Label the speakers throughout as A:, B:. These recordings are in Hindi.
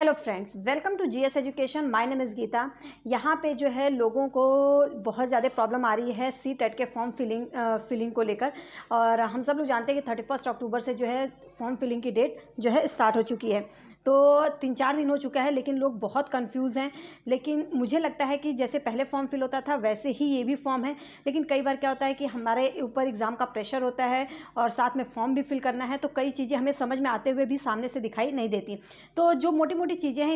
A: Hello friends, welcome to GS education. My name is Geeta. यहाँ पे जो है लोगों को बहुत ज़्यादा प्रॉब्लम आ रही है सी टेट के फॉर्म फिलिंग को लेकर। और हम सब लोग जानते हैं कि 31 अक्टूबर से जो है फॉर्म फिलिंग की डेट जो है स्टार्ट हो चुकी है। तो 3-4 दिन हो चुका है, लेकिन लोग बहुत कंफ्यूज हैं। लेकिन मुझे लगता है कि जैसे पहले फॉर्म फिल होता था वैसे ही ये भी फॉर्म है। लेकिन कई बार क्या होता है कि हमारे ऊपर एग्ज़ाम का प्रेशर होता है और साथ में फॉर्म भी फिल करना है, तो कई चीज़ें हमें समझ में आते हुए भी सामने से दिखाई नहीं देती। तो जो मोटी मोटी चीज़ें हैं,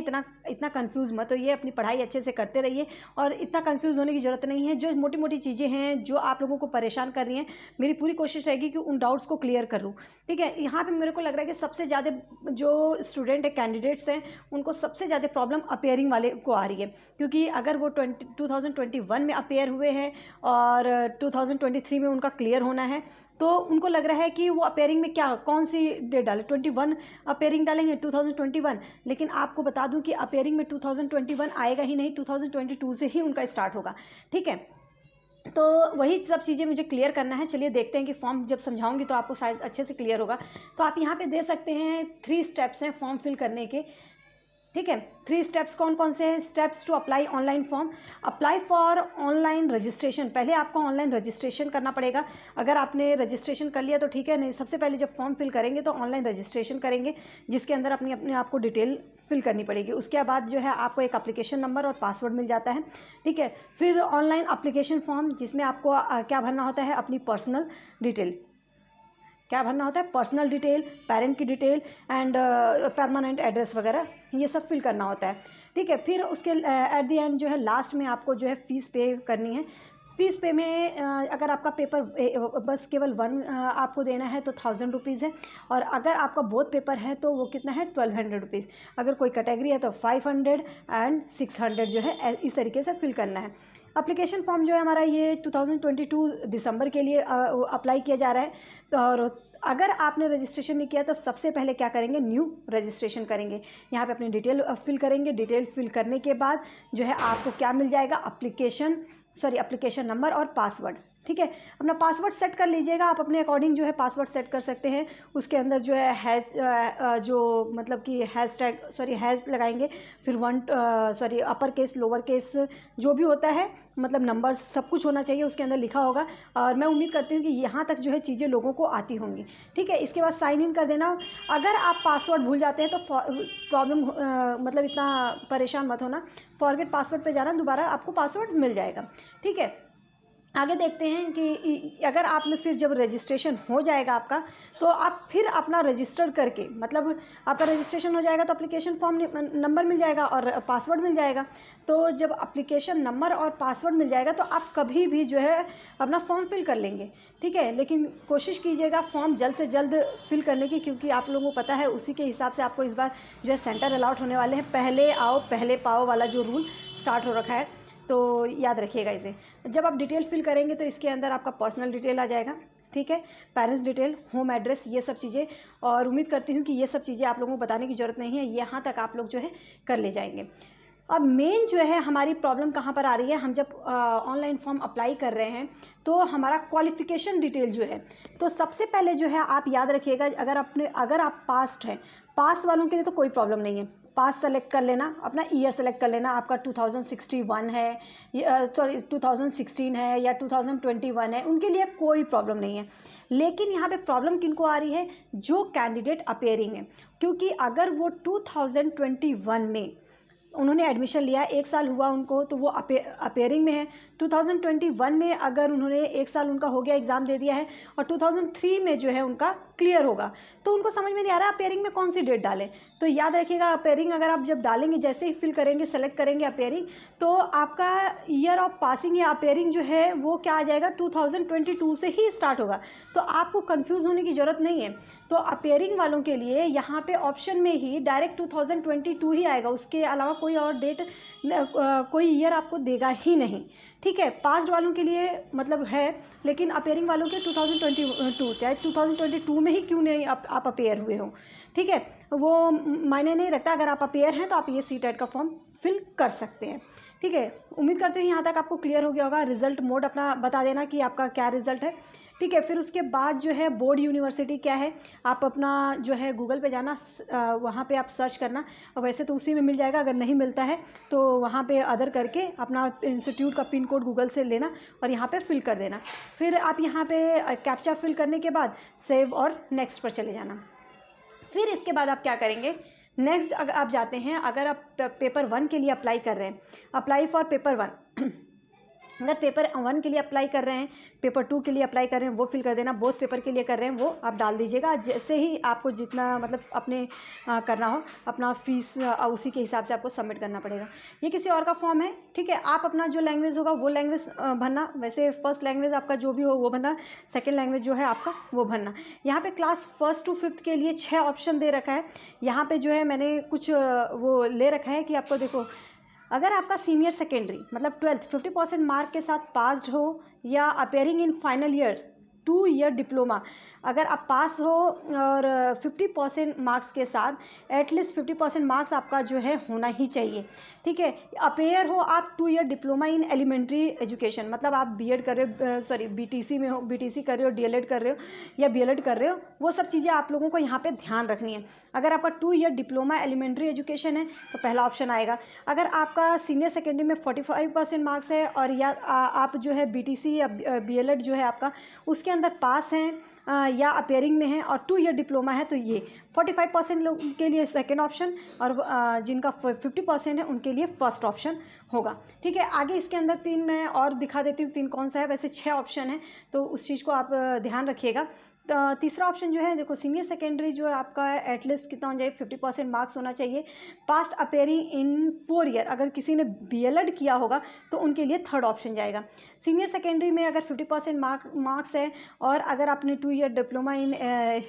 A: इतना कंफ्यूज मत होइए, अपनी पढ़ाई अच्छे से करते रहिए और इतना कंफ्यूज होने की ज़रूरत नहीं है। जो मोटी मोटी चीज़ें हैं जो आप लोगों को परेशान कर रही हैं, मेरी पूरी कोशिश रहेगी कि उन डाउट्स को क्लियर करूँ। ठीक है, यहाँ पे मेरे को लग रहा है कि सबसे ज़्यादा जो स्टूडेंट है, कैंडिडेट्स हैं, उनको सबसे ज़्यादा प्रॉब्लम अपेयरिंग वाले को आ रही है। क्योंकि अगर वो 2021 में अपेयर हुए हैं और 2023 में उनका क्लियर होना है, तो उनको लग रहा है कि वो अपेयरिंग में क्या कौन सी डेट डालें, 21 अपेयरिंग डालेंगे 2021। लेकिन आपको बता दूं कि अपेयरिंग में 2021 आएगा ही नहीं, 2022 से ही उनका स्टार्ट होगा। ठीक है, तो वही सब चीज़ें मुझे क्लियर करना है। चलिए देखते हैं कि फॉर्म जब समझाऊंगी तो आपको शायद अच्छे से क्लियर होगा। तो आप यहाँ पे दे सकते हैं 3 स्टेप्स हैं फॉर्म फिल करने के। ठीक है, 3 स्टेप्स कौन कौन से हैं? Steps to apply online form. Apply for online registration. पहले आपको ऑनलाइन रजिस्ट्रेशन करना पड़ेगा। अगर आपने रजिस्ट्रेशन कर लिया तो ठीक है, नहीं सबसे पहले जब फॉर्म फिल करेंगे तो ऑनलाइन रजिस्ट्रेशन करेंगे, जिसके अंदर अपने आपको डिटेल फिल करनी पड़ेगी। उसके बाद जो है आपको एक एप्लीकेशन नंबर और पासवर्ड मिल जाता है। ठीक है, फिर ऑनलाइन एप्लीकेशन फॉर्म, जिसमें आपको क्या भरना होता है? अपनी पर्सनल डिटेल। क्या भरना होता है? पर्सनल डिटेल, पेरेंट की डिटेल एंड परमानेंट एड्रेस वगैरह, ये सब फिल करना होता है। ठीक है, फिर उसके एट द एंड जो है लास्ट में आपको जो है फ़ीस पे करनी है। फ़ीस पे में अगर आपका पेपर बस केवल 1 आपको देना है तो 1000 रुपीज़ है। और अगर आपका बोथ पेपर है तो वो कितना है? 1200 रुपीज़। अगर कोई कैटेगरी है तो 500 एंड 600 जो है इस तरीके से फिल करना है। एप्लीकेशन फॉर्म जो है हमारा ये 2022 दिसंबर के लिए अप्लाई किया जा रहा है। और अगर आपने रजिस्ट्रेशन नहीं किया तो सबसे पहले क्या करेंगे? न्यू रजिस्ट्रेशन करेंगे। यहाँ पे अपनी डिटेल फिल करेंगे। डिटेल फिल करने के बाद जो है आपको क्या मिल जाएगा? एप्लीकेशन नंबर और पासवर्ड। ठीक है, अपना पासवर्ड सेट कर लीजिएगा। आप अपने अकॉर्डिंग जो है पासवर्ड सेट कर सकते हैं। उसके अंदर जो है जो मतलब कि हैज़ लगाएंगे। फिर अपर केस, लोअर केस, जो भी होता है, मतलब नंबर सब कुछ होना चाहिए उसके अंदर लिखा होगा। और मैं उम्मीद करती हूँ कि यहाँ तक जो है चीज़ें लोगों को आती होंगी। ठीक है, इसके बाद साइन इन कर देना। अगर आप पासवर्ड भूल जाते हैं तो प्रॉब्लम मतलब इतना परेशान मत होना। फॉरगेट पासवर्ड पे जाना, दोबारा आपको पासवर्ड मिल जाएगा। ठीक है, आगे देखते हैं कि अगर आप में फिर जब रजिस्ट्रेशन हो जाएगा आपका, तो आप फिर अपना रजिस्टर करके, मतलब आपका रजिस्ट्रेशन हो जाएगा तो एप्लीकेशन फॉर्म नंबर मिल जाएगा और पासवर्ड मिल जाएगा। तो जब एप्लीकेशन नंबर और पासवर्ड मिल जाएगा तो आप कभी भी जो है अपना फॉर्म फिल कर लेंगे। ठीक है, लेकिन कोशिश कीजिएगा फॉर्म जल्द से जल्द फिल करने की, क्योंकि आप लोगों को पता है उसी के हिसाब से आपको इस बार जो है सेंटर अलॉट होने वाले हैं। पहले आओ पहले पाओ वाला जो रूल स्टार्ट हो रखा है, तो याद रखिएगा इसे। जब आप डिटेल फिल करेंगे तो इसके अंदर आपका पर्सनल डिटेल आ जाएगा। ठीक है, पेरेंट्स डिटेल, होम एड्रेस, ये सब चीज़ें। और उम्मीद करती हूँ कि ये सब चीज़ें आप लोगों को बताने की ज़रूरत नहीं है, यहाँ तक आप लोग जो है कर ले जाएंगे। अब मेन जो है हमारी प्रॉब्लम कहाँ पर आ रही है? हम जब ऑनलाइन फॉर्म अप्लाई कर रहे हैं तो हमारा क्वालिफ़िकेशन डिटेल जो है, तो सबसे पहले जो है आप याद रखिएगा, अगर आप पास्ट हैं, पास वालों के लिए तो कोई प्रॉब्लम नहीं है। पास सेलेक्ट कर लेना, अपना ईयर सेलेक्ट कर लेना। आपका 2061 है, 2016 है या 2021 है, उनके लिए कोई प्रॉब्लम नहीं है। लेकिन यहाँ पे प्रॉब्लम किनको आ रही है? जो कैंडिडेट अपेयरिंग है। क्योंकि अगर वो 2021 में उन्होंने एडमिशन लिया, 1 साल हुआ उनको, तो वो अपेयरिंग में है। 2021 में अगर उन्होंने 1 साल उनका हो गया, एग्ज़ाम दे दिया है, और 2003 में जो है उनका क्लियर होगा, तो उनको समझ में नहीं आ रहा अपेयरिंग में कौन सी डेट डालें। तो याद रखिएगा, अपेयरिंग अगर आप जब डालेंगे, जैसे ही फिल करेंगे, सेलेक्ट करेंगे अपेयरिंग, तो आपका ईयर ऑफ पासिंग या अपेयरिंग जो है वो क्या आ जाएगा? 2022 से ही स्टार्ट होगा। तो आपको कंफ्यूज होने की ज़रूरत नहीं है। तो अपेयरिंग वालों के लिए यहाँ पे ऑप्शन में ही डायरेक्ट 2022 ही आएगा, उसके अलावा कोई और डेट, कोई ईयर आपको देगा ही नहीं। ठीक है, पास्ड वालों के लिए मतलब है, लेकिन अपेयरिंग वालों के 2022, चाहे 2022 में ही क्यों नहीं आप अपेयर हुए हो। ठीक है, वो मायने नहीं रखता। अगर आप अपेयर हैं तो आप ये सी-टेट का फॉर्म फिल कर सकते हैं। ठीक है, उम्मीद करते हैं यहाँ तक आपको क्लियर हो गया होगा। रिजल्ट मोड अपना बता देना कि आपका क्या रिजल्ट है। ठीक है। फिर उसके बाद जो है बोर्ड यूनिवर्सिटी क्या है, आप अपना जो है गूगल पे जाना, वहाँ पे आप सर्च करना, और वैसे तो उसी में मिल जाएगा, अगर नहीं मिलता है तो वहाँ पे अदर करके अपना इंस्टीट्यूट का पिन कोड गूगल से लेना और यहाँ पे फिल कर देना। फिर आप यहाँ पे कैप्चा फिल करने के बाद सेव और नेक्स्ट पर चले जाना। फिर इसके बाद आप क्या करेंगे, नेक्स्ट अगर आप जाते हैं, अगर आप पेपर 1 के लिए अप्लाई कर रहे हैं, अप्लाई फॉर पेपर 1 अगर पेपर 1 के लिए अप्लाई कर रहे हैं, पेपर 2 के लिए अप्लाई कर रहे हैं, वो फिल कर देना। बोथ पेपर के लिए कर रहे हैं वो आप डाल दीजिएगा। जैसे ही आपको जितना मतलब अपने करना हो, अपना फीस उसी के हिसाब से आपको सबमिट करना पड़ेगा। ये किसी और का फॉर्म है, ठीक है। आप अपना जो लैंग्वेज होगा वो लैंग्वेज भरना, वैसे फर्स्ट लैंग्वेज आपका जो भी हो वो भरना, सेकेंड लैंग्वेज जो है आपका वो भरना। यहाँ पे क्लास 1 to 5 के लिए 6 ऑप्शन दे रखा है। यहाँ पे जो है मैंने कुछ वो ले रखा है कि आपको देखो, अगर आपका सीनियर सेकेंडरी मतलब 12th 50% मार्क के साथ पास्ड हो, या appearing in final year 2 year diploma, अगर आप पास हो और 50% मार्क्स के साथ एटलीस्ट 50% मार्क्स आपका जो है होना ही चाहिए, ठीक है। अपेयर हो आप 2 year diploma in elementary education, मतलब आप बीएड कर रहे हो, सॉरी बीटीसी में हो, बीटीसी कर रहे हो, डीएलएड कर रहे हो या बीएलएड कर रहे हो, वो सब चीज़ें आप लोगों को यहाँ पे ध्यान रखनी है। अगर आपका 2 ईयर डिप्लोमा एलिमेंट्री एजुकेशन है तो पहला ऑप्शन आएगा। अगर आपका सीनियर सेकेंडरी में 45% मार्क्स है और या आप जो है बीटीसी या बीएलएड जो है आपका उसके अंदर पास हैं या अपेयरिंग में है और 2 ईयर डिप्लोमा है, तो ये 45% लोग के लिए सेकेंड ऑप्शन, और जिनका 50% है उनके लिए फर्स्ट ऑप्शन होगा, ठीक है। आगे इसके अंदर 3 मैं और दिखा देती हूँ, 3 कौन सा है, वैसे 6 ऑप्शन है तो उस चीज़ को आप ध्यान रखिएगा। तीसरा ऑप्शन जो है देखो, सीनियर सेकेंडरी जो है आपका एटलीस्ट कितना हो जाए, 50% मार्क्स होना चाहिए, पास्ट अपेयरिंग इन 4 ईयर, अगर किसी ने बीएलएड किया होगा तो उनके लिए थर्ड ऑप्शन जाएगा। सीनियर सेकेंडरी में अगर 50% मार्क्स है और अगर आपने 2 ईयर डिप्लोमा इन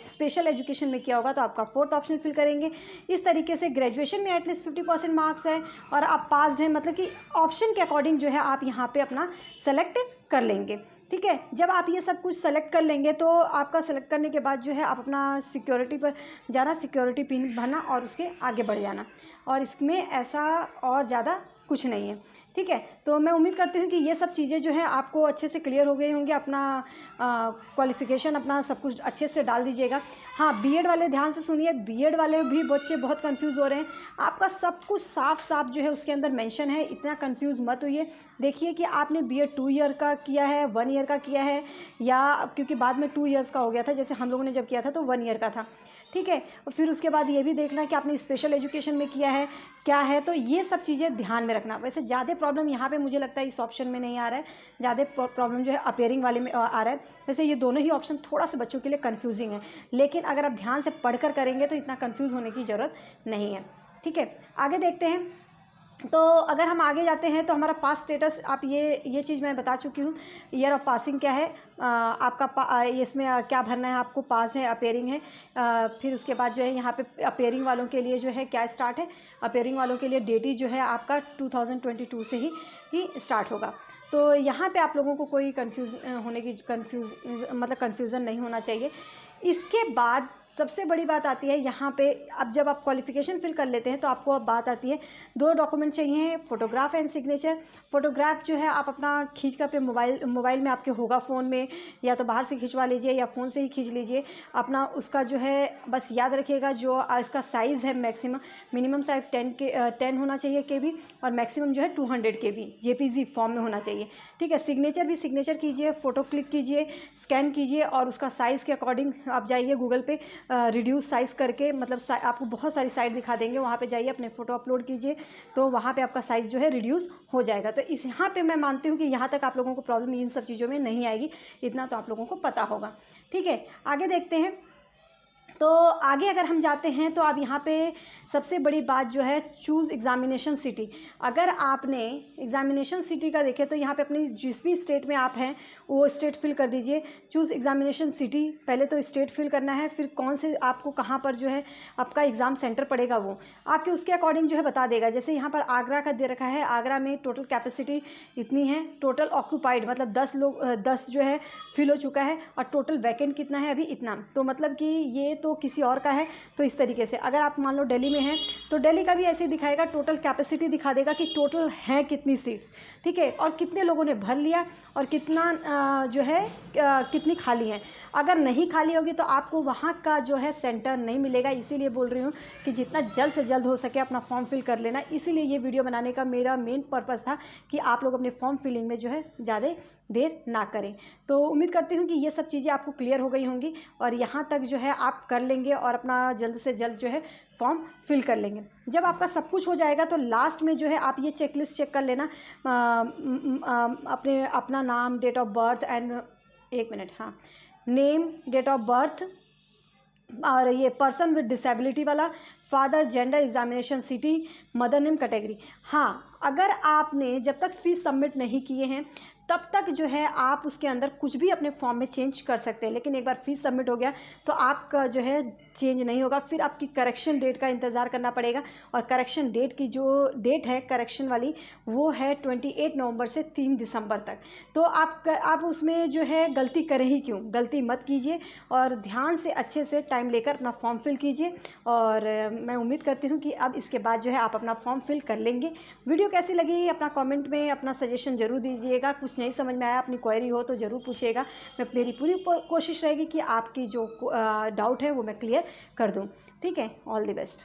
A: स्पेशल एजुकेशन में किया होगा तो आपका फोर्थ ऑप्शन फिल करेंगे। इस तरीके से ग्रेजुएशन में एटलीस्ट 50% मार्क्स है और आप पास्ड हैं, मतलब कि ऑप्शन के अकॉर्डिंग जो है आप यहाँ पे अपना सेलेक्ट कर लेंगे, ठीक है। जब आप ये सब कुछ सेलेक्ट कर लेंगे तो आपका सेलेक्ट करने के बाद जो है आप अपना सिक्योरिटी पर जाना, सिक्योरिटी पिन भरना और उसके आगे बढ़ जाना, और इसमें ऐसा और ज़्यादा कुछ नहीं है, ठीक है। तो मैं उम्मीद करती हूँ कि ये सब चीज़ें जो हैं आपको अच्छे से क्लियर हो गई होंगी। अपना क्वालिफ़िकेशन अपना सब कुछ अच्छे से डाल दीजिएगा। हाँ, बीएड वाले ध्यान से सुनिए, बीएड वाले भी बच्चे बहुत कंफ्यूज हो रहे हैं। आपका सब कुछ साफ साफ जो है उसके अंदर मेंशन है, इतना कंफ्यूज मत होइए। देखिए कि आपने बीएड 2 ईयर का किया है, 1 ईयर का किया है, या क्योंकि बाद में 2 ईयर्स का हो गया था, जैसे हम लोगों ने जब किया था तो 1 ईयर का था, ठीक है। और फिर उसके बाद ये भी देखना है कि आपने स्पेशल एजुकेशन में किया है क्या है, तो ये सब चीज़ें ध्यान में रखना। वैसे ज़्यादा प्रॉब्लम यहाँ पे मुझे लगता है इस ऑप्शन में नहीं आ रहा है, ज़्यादा प्रॉब्लम जो है अपेयरिंग वाले में आ रहा है। वैसे ये दोनों ही ऑप्शन थोड़ा सा बच्चों के लिए कन्फ्यूजिंग है, लेकिन अगर आप ध्यान से पढ़कर करेंगे तो इतना कन्फ्यूज़ होने की ज़रूरत नहीं है, ठीक है। आगे देखते हैं। तो अगर हम आगे जाते हैं तो हमारा पास स्टेटस, आप ये चीज़ मैं बता चुकी हूँ। ईयर ऑफ पासिंग क्या है, आपका इसमें क्या भरना है आपको, पास है, अपेयरिंग है। फिर उसके बाद जो है यहाँ पे अपेयरिंग वालों के लिए जो है क्या स्टार्ट है, अपेयरिंग वालों के लिए डेट ही जो है आपका 2022 से ही स्टार्ट होगा। तो यहाँ पे आप लोगों को कोई कन्फ्यूज़न नहीं होना चाहिए। इसके बाद सबसे बड़ी बात आती है यहाँ पे, अब जब आप क्वालिफ़िकेशन फिल कर लेते हैं तो आपको अब बात आती है 2 डॉक्यूमेंट चाहिए, फ़ोटोग्राफ एंड सिग्नेचर। फ़ोटोग्राफ जो है आप अपना खींच कर अपने मोबाइल में आपके होगा, फ़ोन में या तो बाहर से खिंचवा लीजिए या फ़ोन से ही खींच लीजिए अपना। उसका जो है बस याद रखिएगा, जो इसका साइज़ है मिनिमम साइज 10 होना चाहिए KB, और मैक्सिमम जो है 200 KB JPG फॉर्म में होना चाहिए, ठीक है। सिग्नेचर भी सिग्नेचर कीजिए, फ़ोटो क्लिक कीजिए, स्कैन कीजिए और उसका साइज़ के अकॉर्डिंग आप जाइए गूगल पे, रिड्यूस साइज़ करके, मतलब आपको बहुत सारी साइट दिखा देंगे, वहाँ पे जाइए अपने फ़ोटो अपलोड कीजिए तो वहाँ पे आपका साइज़ जो है रिड्यूस हो जाएगा। तो यहाँ पे मैं मानती हूँ कि यहाँ तक आप लोगों को प्रॉब्लम इन सब चीज़ों में नहीं आएगी, इतना तो आप लोगों को पता होगा, ठीक है। आगे देखते हैं। तो आगे अगर हम जाते हैं तो अब यहाँ पे सबसे बड़ी बात जो है, चूज़ एग्ज़ामिनेशन सिटी। अगर आपने एग्ज़ामिनेशन सिटी का देखें तो यहाँ पे अपनी जिस भी स्टेट में आप हैं वो स्टेट फिल कर दीजिए। चूज़ एग्ज़ामिनेशन सिटी, पहले तो स्टेट फिल करना है, फिर कौन से आपको कहाँ पर जो है आपका एग्ज़ाम सेंटर पड़ेगा वो आपके उसके अकॉर्डिंग जो है बता देगा। जैसे यहाँ पर आगरा का दे रखा है, आगरा में टोटल कैपेसिटी इतनी है, टोटल ऑक्यूपाइड मतलब 10 जो है फिल हो चुका है, और टोटल वैकेंट कितना है अभी इतना। तो मतलब कि ये तो तो किसी और का है तो इस तरीके से। अगर आप मान लो दिल्ली में हैं तो दिल्ली का भी ऐसे ही दिखाएगा, टोटल कैपेसिटी दिखा देगा कि टोटल है कितनी सीट्स, ठीक है, और कितने लोगों ने भर लिया और कितना जो है कितनी खाली हैं। अगर नहीं खाली होगी तो आपको वहाँ का जो है सेंटर नहीं मिलेगा। इसीलिए बोल रही हूँ कि जितना जल्द से जल्द हो सके अपना फॉर्म फिल कर लेना। इसीलिए ये वीडियो बनाने का मेरा मेन पर्पज़ था कि आप लोग अपने फॉर्म फिलिंग में जो है ज़्यादा देर ना करें। तो उम्मीद करती हूँ कि ये सब चीज़ें आपको क्लियर हो गई होंगी और यहाँ तक जो है आप कर लेंगे और अपना जल्द से जल्द जो है फॉर्म फिल कर लेंगे। जब आपका सब कुछ हो जाएगा तो लास्ट में जो है आप ये चेकलिस्ट चेक कर लेना, अपना नाम, डेट ऑफ बर्थ एंड एक मिनट, हाँ, नेम, डेट ऑफ बर्थ और ये पर्सन विद डिसेबिलिटी वाला, father, gender, examination city, mother name, category. हाँ, अगर आपने जब तक फीस सबमिट नहीं किए हैं तब तक जो है आप उसके अंदर कुछ भी अपने फॉर्म में चेंज कर सकते हैं, लेकिन एक बार फीस सबमिट हो गया तो आपका जो है चेंज नहीं होगा। फिर आपकी करेक्शन डेट का इंतज़ार करना पड़ेगा और करेक्शन डेट की जो डेट है करेक्शन वाली वो है 28 नवंबर से 3 दिसंबर तक। तो आप उसमें जो है गलती करें ही क्यों, गलती मत कीजिए और ध्यान से अच्छे से टाइम लेकर अपना फॉर्म फिल कीजिए। और मैं उम्मीद करती हूँ कि अब इसके बाद जो है आप अपना फॉर्म फिल कर लेंगे। वीडियो कैसी लगी अपना कमेंट में अपना सजेशन ज़रूर दीजिएगा। कुछ नहीं समझ में आया, अपनी क्वेरी हो तो ज़रूर पूछिएगा। मेरी पूरी कोशिश रहेगी कि आपकी जो डाउट है वो मैं क्लियर कर दूँ। ठीक है, ऑल द बेस्ट।